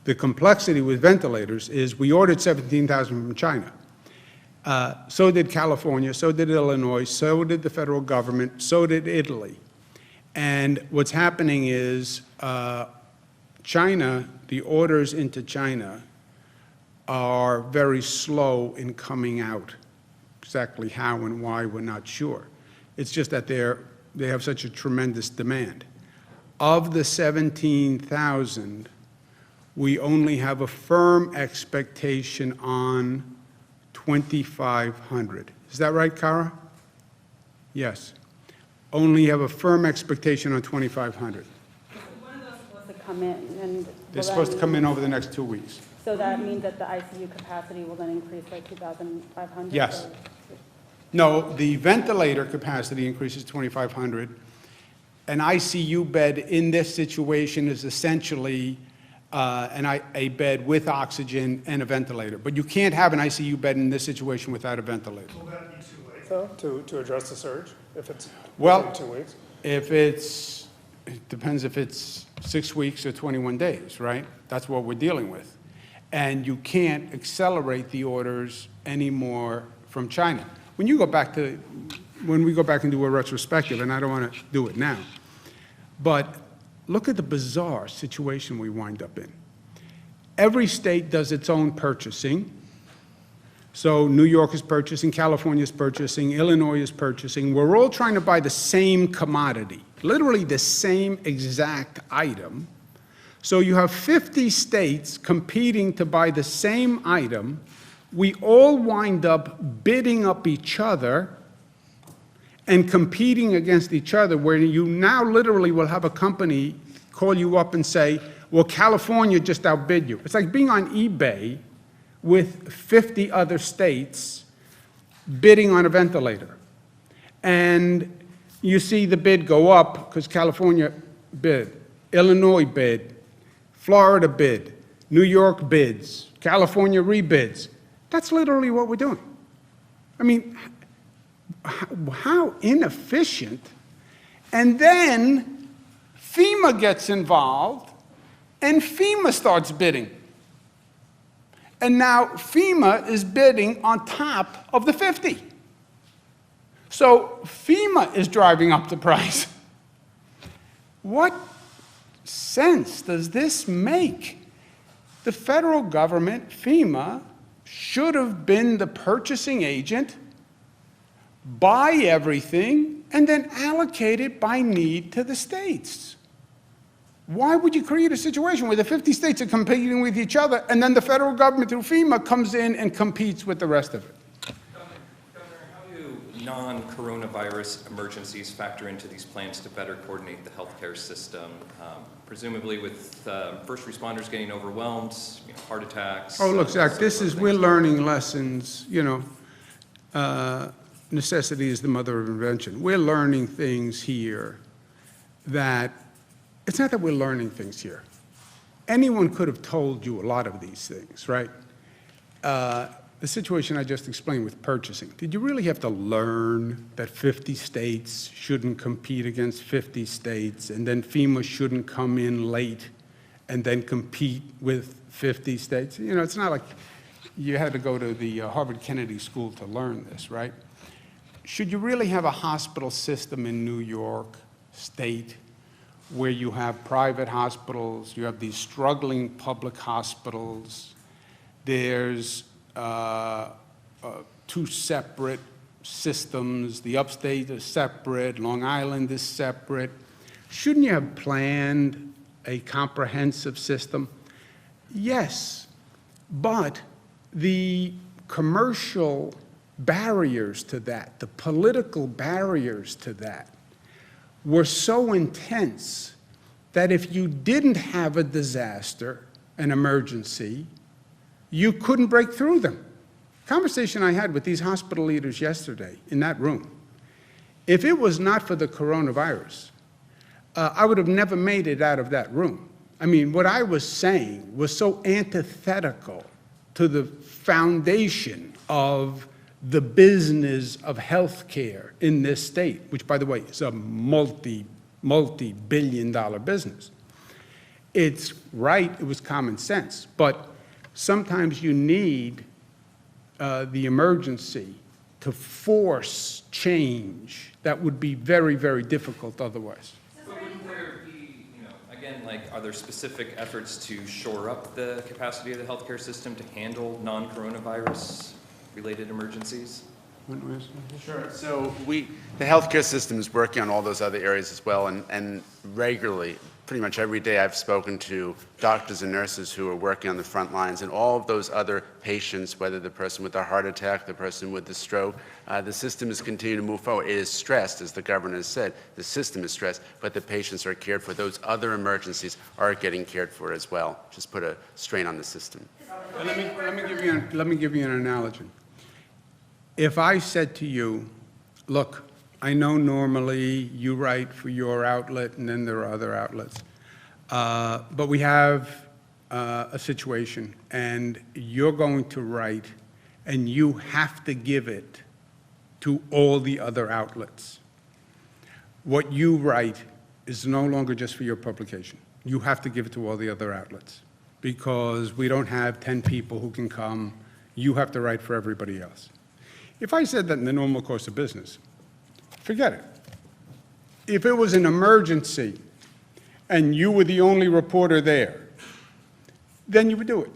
The complexity with ventilators is we ordered 17,000 from China. So did California, so did Illinois, so did the federal government, so did Italy. And what's happening is China, the orders into China are very slow in coming out. Exactly how and why, we're not sure. It's just that they have such a tremendous demand. Of the 17,000, we only have a firm expectation on 2,500. Is that right, Kara? Yes. Only have a firm expectation on 2,500. When are those supposed to come in? And They're supposed to come in over the next 2 weeks. So that means that the ICU capacity will then increase by 2,500? Yes. Or- No, the ventilator capacity increases 2,500. An ICU bed in this situation is essentially a bed with oxygen and a ventilator. But you can't have an ICU bed in this situation without a ventilator. Will that be too late, though, to address the surge, if it's Well, within 2 weeks? It depends if it's 6 weeks or 21 days, right? That's what we're dealing with. And you can't accelerate the orders anymore from China. When we go back and do a retrospective, and I don't want to do it now, but look at the bizarre situation we wind up in. Every state does its own purchasing. So New York is purchasing, California is purchasing, Illinois is purchasing. We're all trying to buy the same commodity, literally the same exact item. So you have 50 states competing to buy the same item. We all wind up bidding up each other and competing against each other, where you now literally will have a company call you up and say, well, California just outbid you. It's like being on eBay with 50 other states bidding on a ventilator. And You see the bid go up because California bid, Illinois bid, Florida bid, New York bids, California rebids. That's literally what we're doing. I mean, how inefficient. And then FEMA gets involved, and FEMA starts bidding. And now FEMA is bidding on top of the 50. So FEMA is driving up the price. What sense does this make? The federal government, FEMA, should have been the purchasing agent, buy everything, and then allocate it by need to the states. Why would you create a situation where the 50 states are competing with each other, and then the federal government through FEMA comes in and competes with the rest of it? Governor, how do non-coronavirus emergencies factor into these plans to better coordinate the healthcare system? Presumably with first responders getting overwhelmed, heart attacks. Oh, look, Zach, we're learning lessons, necessity is the mother of invention. We're learning things here that, it's not that we're learning things here. Anyone could have told you a lot of these things, right? The situation I just explained with purchasing, did you really have to learn that 50 states shouldn't compete against 50 states, and then FEMA shouldn't come in late and then compete with 50 states? It's not like you had to go to the Harvard Kennedy School to learn this, right? Should you really have a hospital system in New York State where you have private hospitals, you have these struggling public hospitals, there's two separate systems, the upstate is separate, Long Island is separate. Shouldn't you have planned a comprehensive system? Yes, but the commercial barriers to that, the political barriers to that, were so intense that if you didn't have a disaster, an emergency, you couldn't break through them. Conversation I had with these hospital leaders yesterday in that room, if it was not for the coronavirus, I would have never made it out of that room. I mean, what I was saying was so antithetical to the foundation of the business of healthcare in this state, which, by the way, is a multi-billion-dollar business. It's right, it was common sense, but sometimes you need the emergency to force change that would be very, very difficult otherwise. But wouldn't there be, again, are there specific efforts to shore up the capacity of the healthcare system to handle non-coronavirus-related emergencies? Sure. So the healthcare system is working on all those other areas as well, and regularly, pretty much every day, I've spoken to doctors and nurses who are working on the front lines, and all of those other patients, whether the person with the heart attack, the person with the stroke, the system is continuing to move forward. It is stressed, as the governor has said. The system is stressed, but the patients are cared for. Those other emergencies are getting cared for as well. Just put a strain on the system. Let me give you an analogy. If I said to you, look, I know normally you write for your outlet and then there are other outlets, but we have a situation and you're going to write and you have to give it to all the other outlets. What you write is no longer just for your publication. You have to give it to all the other outlets because we don't have 10 people who can come. You have to write for everybody else. If I said that in the normal course of business, forget it. If it was an emergency and you were the only reporter there, then you would do it.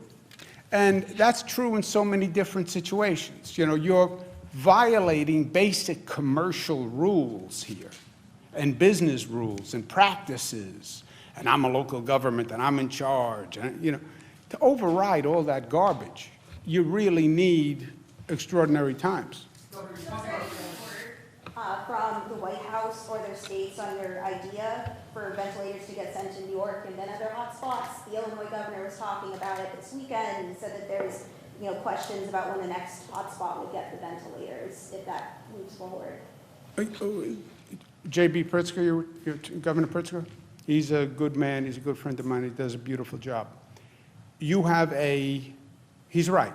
And that's true in so many different situations. You're violating basic commercial rules here and business rules and practices. And I'm a local government and I'm in charge. And, to override all that garbage, you really need extraordinary times. From the White House or their states on their idea for ventilators to get sent to New York and then other hotspots. The Illinois governor was talking about it this weekend and said that there's questions about when the next hotspot would get the ventilators if that moves forward. J.B. Pritzker, Governor Pritzker, he's a good man, he's a good friend of mine, he does a beautiful job. You have he's right.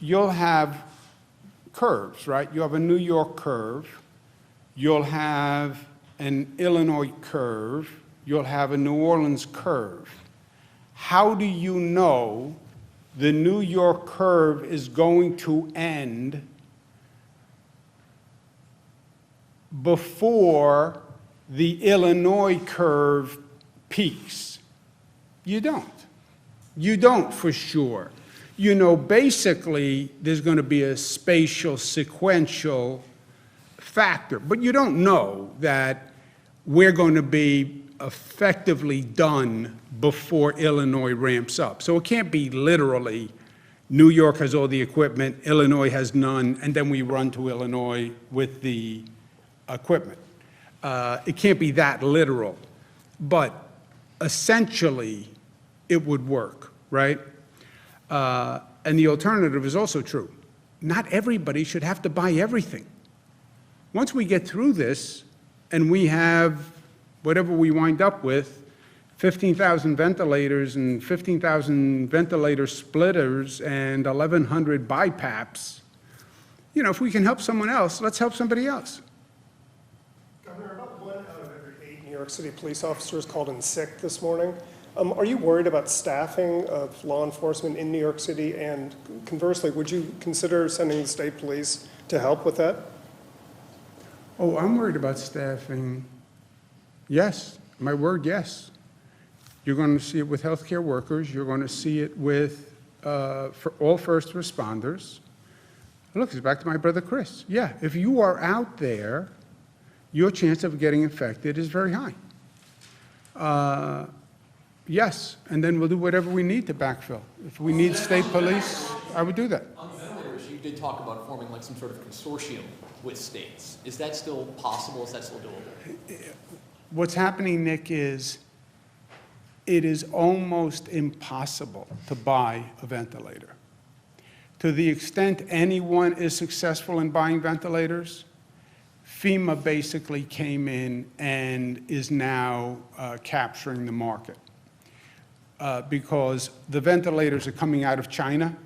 You'll have curves, right? You have a New York curve, you'll have an Illinois curve, you'll have a New Orleans curve. How do you know the New York curve is going to end before the Illinois curve peaks? You don't. You don't for sure. You know, basically, there's going to be a spatial sequential factor, but you don't know that we're going to be effectively done before Illinois ramps up. So it can't be literally New York has all the equipment, Illinois has none, and then we run to Illinois with the equipment. It can't be that literal, but essentially it would work, right? And the alternative is also true. Not everybody should have to buy everything. Once we get through this and we have whatever we wind up with, 15,000 ventilators and 15,000 ventilator splitters and 1,100 BiPAPs, you know, if we can help someone else, let's help somebody else. Governor, about 1 out of every 8 New York City police officers called in sick this morning. Are you worried about staffing of law enforcement in New York City? And conversely, would you consider sending the state police to help with that? Oh, I'm worried about staffing. Yes, my word, yes. You're going to see it with healthcare workers. You're going to see it with for all first responders. Look, it's back to my brother Chris. Yeah, if you are out there, your chance of getting infected is very high. Yes, and then we'll do whatever we need to backfill. If we need state police, I would do that. On the ventilators, you did talk about forming like some sort of consortium with states. Is that still possible? Is that still doable? What's happening, Nick, is it is almost impossible to buy a ventilator. To the extent anyone is successful in buying ventilators, FEMA basically came in and is now capturing the market. Because the ventilators are coming out of China,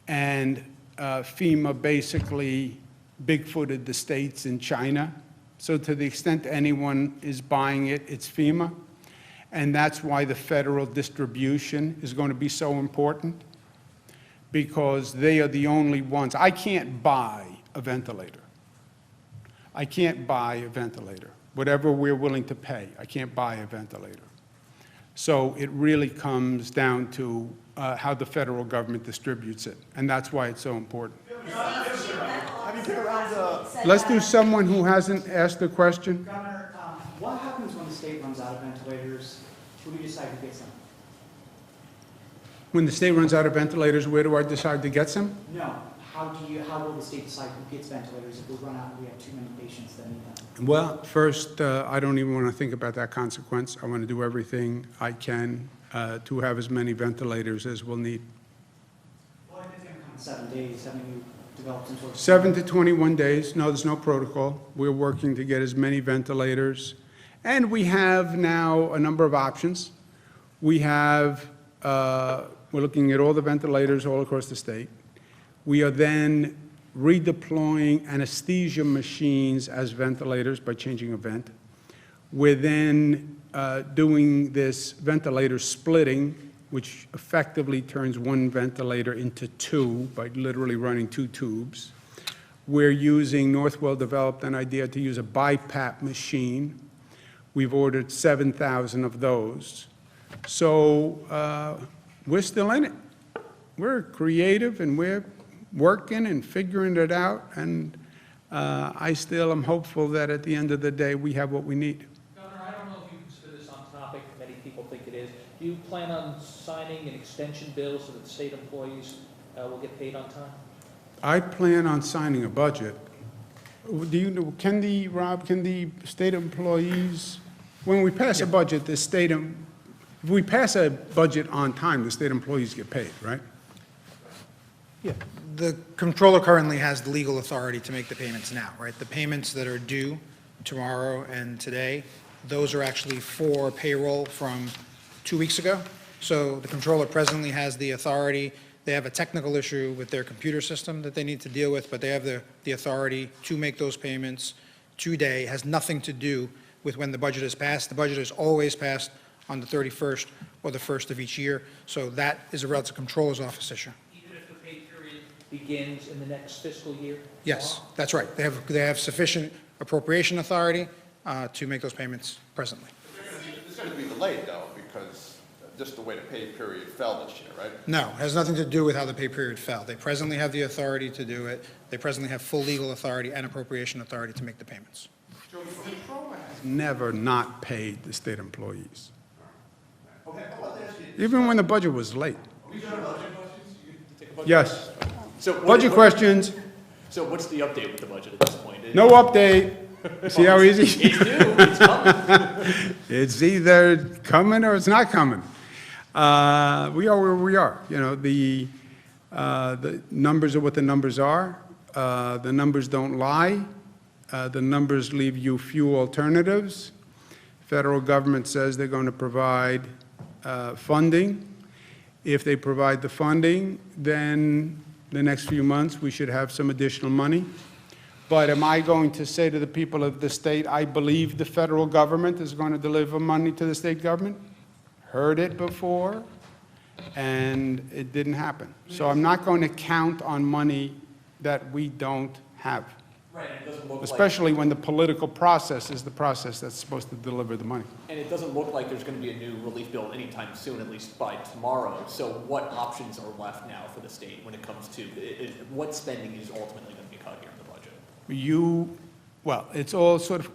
and FEMA basically bigfooted the states in China. So to the extent anyone is buying it, it's FEMA. And that's why the federal distribution is going to be so important, because they are the only ones. I can't buy a ventilator. I can't buy a ventilator. Whatever we're willing to pay, I can't buy a ventilator. So it really comes down to how the federal government distributes it, and that's why it's so important. Let's do someone who hasn't asked a question. Governor, what happens when the state runs out of ventilators? Who do you decide who gets them? When the state runs out of ventilators, where do I decide to get some? No. How will the state decide who gets ventilators if we run out and we have too many patients that need them? Well, first, I don't even want to think about that consequence. I want to do everything I can to have as many ventilators as we'll need. Well, it's going to come in 7 days. Haven't you developed some sort of... 7 to 21 days. No, there's no protocol. We're working to get as many ventilators. And we have now a number of options. We have, we're looking at all the ventilators all across the state. We are then redeploying anesthesia machines as ventilators by changing a vent. We're then doing this ventilator splitting, which effectively turns one ventilator into two by literally running two tubes. We're using, Northwell developed an idea to use a BiPAP machine. We've ordered 7,000 of those. So we're still in it. We're creative and we're working and figuring it out, and I still am hopeful that at the end of the day we have what we need. Governor, I don't know if you consider this on topic, many people think it is. Do you plan on signing an extension bill so that the state employees will get paid on time? I plan on signing a budget. Do you know, can the state employees, when we pass a budget, if we pass a budget on time, the state employees get paid, right? Yeah, the comptroller currently has the legal authority to make the payments now, right? The payments that are due tomorrow and today. Those are actually for payroll from 2 weeks ago. So the controller presently has the authority. They have a technical issue with their computer system that they need to deal with, but they have the authority to make those payments today. It has nothing to do with when the budget is passed. The budget is always passed on the 31st or the 1st of each year. So that is a relative controller's office issue. Even if the pay period begins in the next fiscal year? Yes, that's right. They have sufficient appropriation authority to make those payments presently. It's going to be delayed though, because just the way the pay period fell this year, right? No, it has nothing to do with how the pay period fell. They presently have the authority to do it. They presently have full legal authority and appropriation authority to make the payments. Never not paid the state employees. Even when the budget was late. Yes. So Budget questions? So what's the update with the budget at this point? No update. See how easy? It's due, it's coming. It's either coming or it's not coming. We are where we are. You know, the numbers are what the numbers are. The numbers don't lie. The numbers leave you few alternatives. Federal government says they're going to provide funding. If they provide the funding, then the next few months we should have some additional money. But am I going to say to the people of the state, I believe the federal government is going to deliver money to the state government? Heard it before, and it didn't happen. So I'm not going to count on money that we don't have. Right, and it doesn't look Especially when the political process is the process that's supposed to deliver the money. And it doesn't look like there's going to be a new relief bill anytime soon, at least by tomorrow. So what options are left now for the state when it comes to what spending is ultimately going to be cut here in the budget? Well, it's all sort of,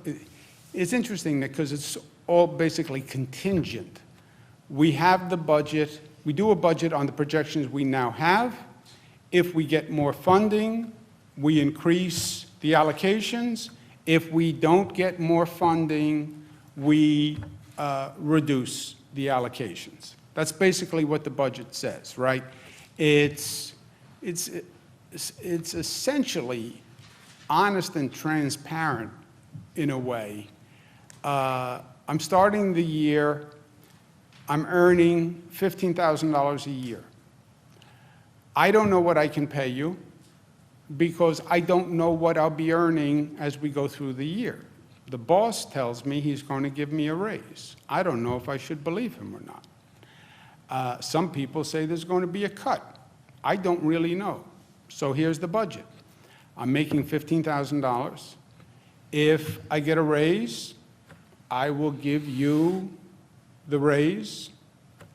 it's interesting because it's all basically contingent. We have the budget, we do a budget on the projections we now have. If we get more funding, we increase the allocations. If we don't get more funding, we reduce the allocations. That's basically what the budget says, right? It's essentially honest and transparent in a way. I'm starting the year, I'm earning $15,000 a year. I don't know what I can pay you because I don't know what I'll be earning as we go through the year. The boss tells me he's going to give me a raise. I don't know if I should believe him or not. Some people say there's going to be a cut. I don't really know. So here's the budget. I'm making $15,000. If I get a raise, I will give you the raise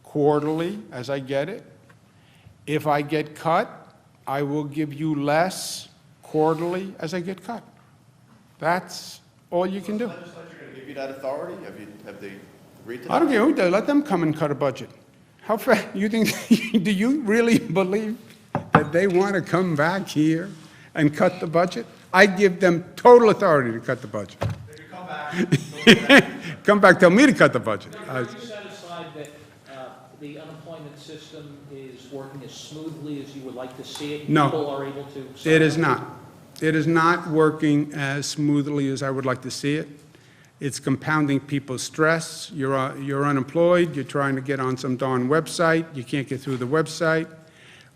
quarterly as I get it. If I get cut, I will give you less quarterly as I get cut. That's all you can do. Is the legislature going to give you that authority? Have they agreed to that? I don't care who does. Let them come and cut a budget. How fast, you think, do you really believe that they want to come back here and cut the budget? I give them total authority to cut the budget. They can come back. Come back, tell me to cut the budget. Are you satisfied that the unemployment system is working as smoothly as you would like to see it? No. People are able to... It is not. It is not working as smoothly as I would like to see it. It's compounding people's stress. You're unemployed. You're trying to get on some darn website. You can't get through the website.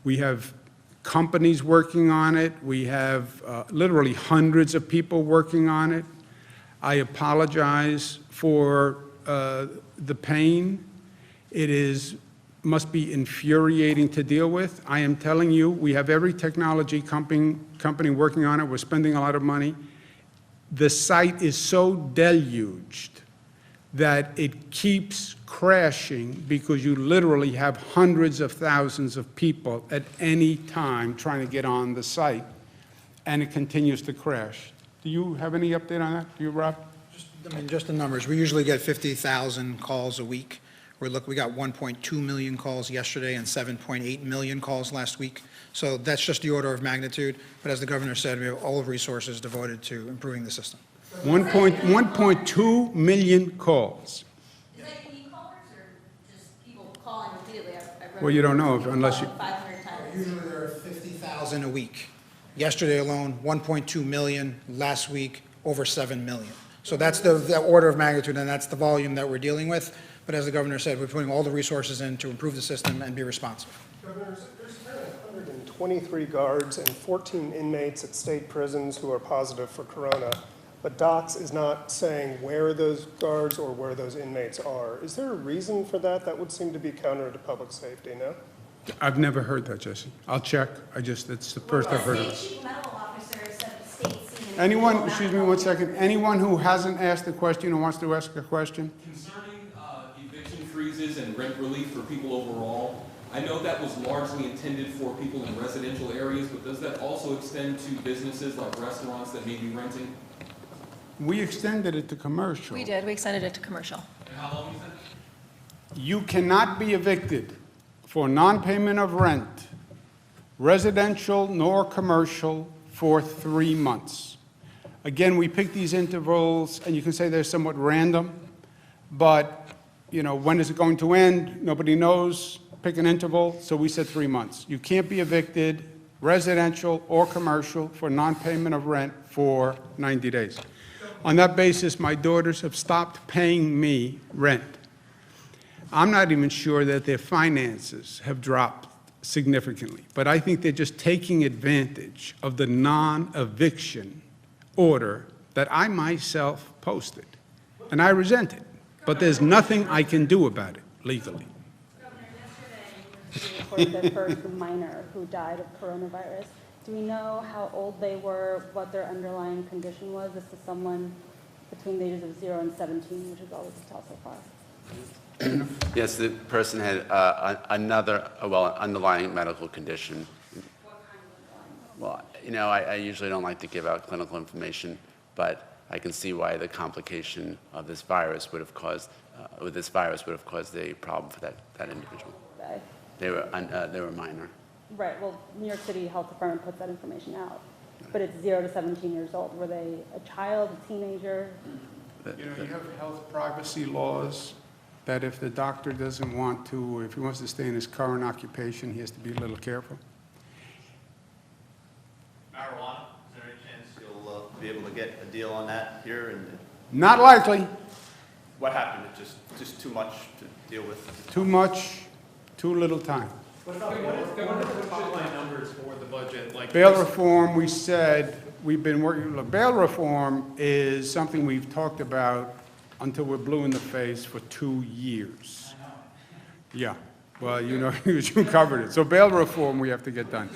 We have companies working on it. We have literally hundreds of people working on it. I apologize for the pain. It must be infuriating to deal with. I am telling you, we have every technology company working on it. We're spending a lot of money. The site is so deluged that it keeps crashing because you literally have hundreds of thousands of people at any time trying to get on the site, and it continues to crash. Do you have any update on that? Do you, Rob? Just the numbers. We usually get 50,000 calls a week. We got 1.2 million calls yesterday and 7.8 million calls last week. So that's just the order of magnitude. But as the governor said, we have all resources devoted to improving the system. 1.2 million calls. Is that unique callers or just people calling repeatedly? Well, you don't know unless you... 500 times. Usually there are 50,000 a week. Yesterday alone, 1.2 million. Last week, over 7 million. So that's the order of magnitude, and that's the volume that we're dealing with. But as the governor said, we're putting all the resources in to improve the system and be responsive. Governor, there's currently 123 guards and 14 inmates at state prisons who are positive for corona, but Docs is not saying where those guards or where those inmates are. Is there a reason for that? That would seem to be counter to public safety, no? I've never heard that, Jesse. I'll check. It's the first I've heard of The it. state chief medical officer said the state's seen an Anyone, equal excuse me amount one of- second, anyone who hasn't asked a question or wants to ask a question? Concerning eviction freezes and rent relief for people overall, I know that was largely intended for people in residential areas, but does that also extend to businesses like restaurants that may be renting? We extended it to commercial. We did, we extended it to commercial. And how long is that? You cannot be evicted for non-payment of rent, residential nor commercial, for 3 months. Again, we pick these intervals, and you can say they're somewhat random, but, when is it going to end? Nobody knows. Pick an interval, so we said 3 months. You can't be evicted, residential or commercial, for non-payment of rent for 90 days. On that basis, my daughters have stopped paying me rent. I'm not even sure that their finances have dropped significantly, but I think they're just taking advantage of the non-eviction order that I myself posted. And I resent it, but there's nothing I can do about it legally. We reported their first minor who died of coronavirus. Do we know how old they were, what their underlying condition was? This is someone between the ages of 0 and 17, which is all we can tell so far. Yes, the person had underlying medical condition. Well, I usually don't like to give out clinical information, but I can see why the complication of this virus would have caused, a problem for that individual. Okay. They were minor. Right, well, New York City Health Department puts that information out, but it's 0 to 17 years old. Were they a child, a teenager? You have health privacy laws that if the doctor doesn't want to, or if he wants to stay in his current occupation, he has to be a little careful. Marijuana, is there any chance you'll be able to get a deal on that here? And Not likely. what happened? It's just too much to deal with? Too much, too little time. What about the top line numbers for the budget? Like Bail reform, we said, we've been working, look, bail reform is something we've talked about until we're blue in the face for 2 years. Yeah, well, you covered it. So bail reform, we have to get done.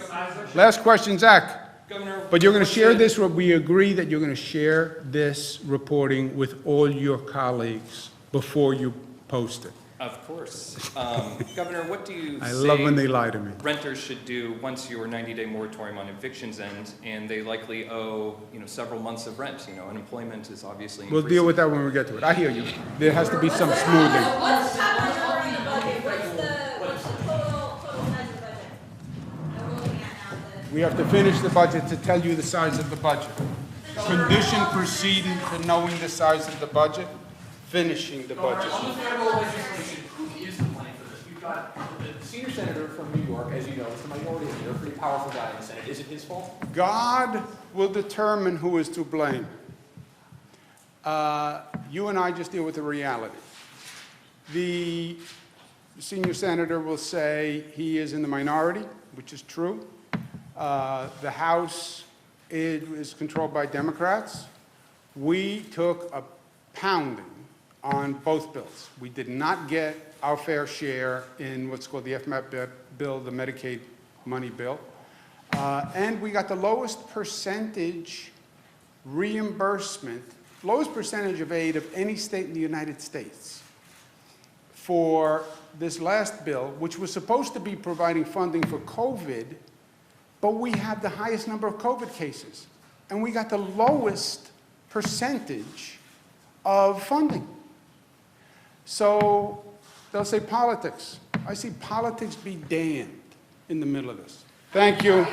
Last question, Zach. Governor, But you're going to share this, we agree that you're going to share this reporting with all your colleagues before you post it. Of course. Governor, what do you I say love when they lie to me. renters should do once your 90-day moratorium on evictions ends and they likely owe, several months of rent? Unemployment is obviously We'll deal with that when we get to it. I hear you. There has to be some smoothing. What's the top number in the budget? What's the total size of the budget that we're looking at now? We have to finish the budget to tell you the size of the budget. Condition proceeding to knowing the size of the budget, finishing the budget. On the federal legislation, who is the plan for this? You've got the senior senator from New York, as you know, is the minority leader, a pretty powerful guy in the Senate. Is it his fault? God will determine who is to blame. You and I just deal with the reality. The senior senator will say he is in the minority, which is true. The House is controlled by Democrats. We took a pounding on both bills. We did not get our fair share in what's called the FMAP bill, the Medicaid money bill. And we got the lowest percentage reimbursement, lowest percentage of aid of any state in the United States for this last bill, which was supposed to be providing funding for COVID, but we have the highest number of COVID cases. And we got the lowest percentage of funding. So they'll say politics. I see politics be damned in the middle of this. Thank you.